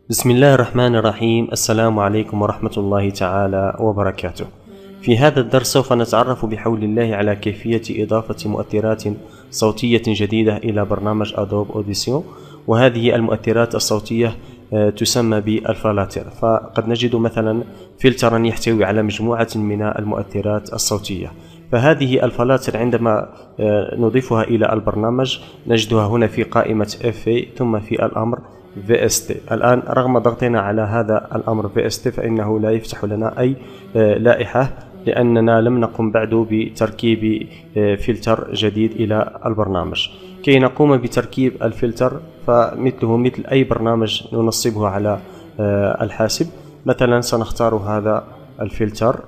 بسم الله الرحمن الرحيم. السلام عليكم ورحمة الله تعالى وبركاته. في هذا الدرس سوف نتعرف بحول الله على كيفية إضافة مؤثرات صوتية جديدة إلى برنامج أدوب أوديسيون، وهذه المؤثرات الصوتية تسمى بالفلاتر. فقد نجد مثلا فلترا يحتوي على مجموعة من المؤثرات الصوتية، فهذه الفلاتر عندما نضيفها إلى البرنامج نجدها هنا في قائمة FA ثم في الأمر VST. الآن رغم ضغطنا على هذا الأمر VST فإنه لا يفتح لنا أي لائحة، لأننا لم نقم بعد بتركيب فلتر جديد إلى البرنامج. كي نقوم بتركيب الفلتر فمثله مثل أي برنامج ننصبه على الحاسب. مثلا سنختار هذا الفلتر،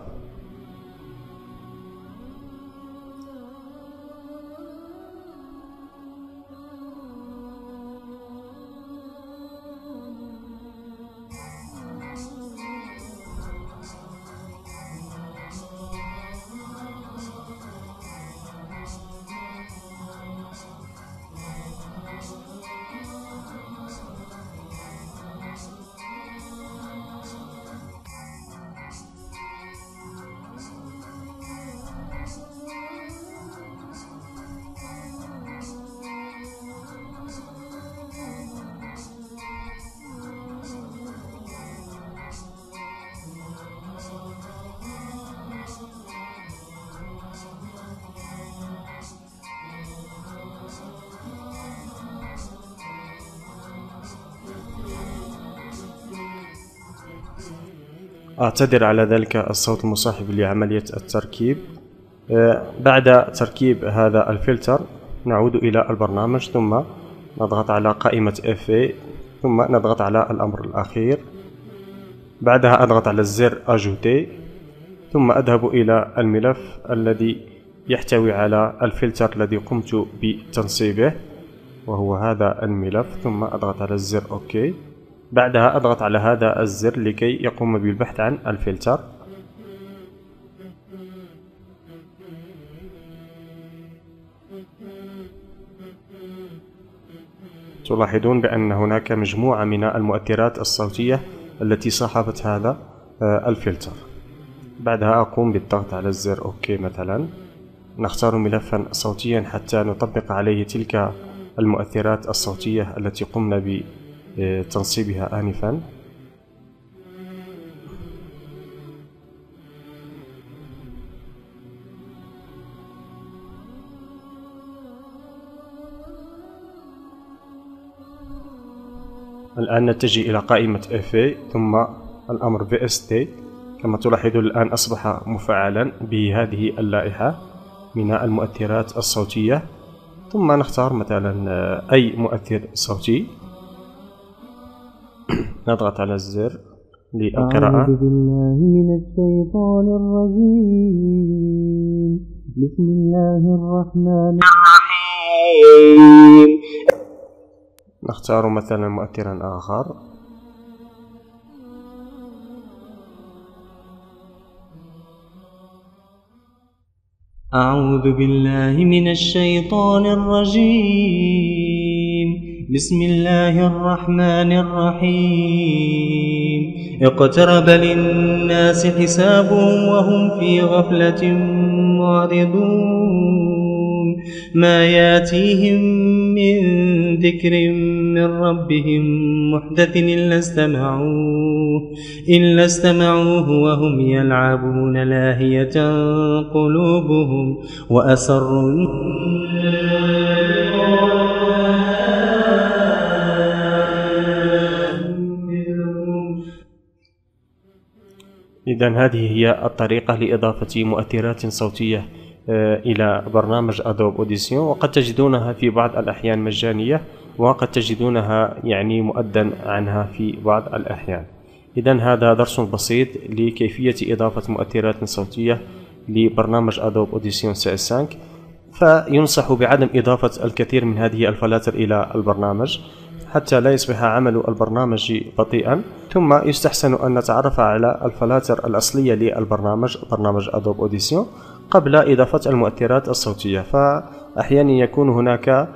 أعتذر على ذلك الصوت المصاحب لعملية التركيب. بعد تركيب هذا الفلتر نعود إلى البرنامج، ثم نضغط على قائمة FA، ثم نضغط على الأمر الأخير. بعدها أضغط على الزر أجوتي، ثم أذهب إلى الملف الذي يحتوي على الفلتر الذي قمت بتنصيبه، وهو هذا الملف، ثم أضغط على الزر OK. بعدها أضغط على هذا الزر لكي يقوم بالبحث عن الفلتر. تلاحظون بأن هناك مجموعة من المؤثرات الصوتية التي صاحبت هذا الفلتر. بعدها أقوم بالضغط على الزر OK. مثلا نختار ملفا صوتيا حتى نطبق عليه تلك المؤثرات الصوتية التي قمنا بتنصيبها آنفا. الآن نتجه إلى قائمة FA ثم الأمر VST. كما تلاحظون الآن أصبح مفعلا بهذه اللائحة من المؤثرات الصوتية. ثم نختار مثلا أي مؤثر صوتي، نضغط على الزر للقراءة. أعوذ بالله من الشيطان الرجيم. بسم الله الرحمن الرحيم. نختار مثلا مؤثرا آخر. أعوذ بالله من الشيطان الرجيم. بسم الله الرحمن الرحيم. اقترب للناس حسابهم وهم في غفلة معرضون. ما ياتيهم من ذكر من ربهم محدث إلا استمعوه وهم يلعبون لاهية قلوبهم وأسروا. إذن هذه هي الطريقة لإضافة مؤثرات صوتية إلى برنامج أدوب أوديسيون، وقد تجدونها في بعض الأحيان مجانية، وقد تجدونها مؤدًا عنها في بعض الأحيان. إذن هذا درس بسيط لكيفية إضافة مؤثرات صوتية لبرنامج أدوب أوديسيون CS5. فينصح بعدم إضافة الكثير من هذه الفلاتر إلى البرنامج حتى لا يصبح عمل البرنامج بطيئا. ثم يستحسن أن نتعرف على الفلاتر الأصلية للبرنامج، برنامج أدوب أوديسيون، قبل إضافة المؤثرات الصوتية. فأحيانا يكون هناك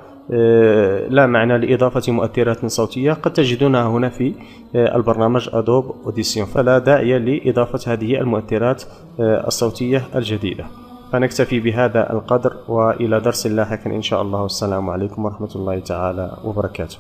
لا معنى لإضافة مؤثرات صوتية قد تجدونها هنا في البرنامج أدوب أوديسيون، فلا داعي لإضافة هذه المؤثرات الصوتية الجديدة. فنكتفي بهذا القدر، وإلى درس لاحق إن شاء الله. والسلام عليكم ورحمة الله تعالى وبركاته.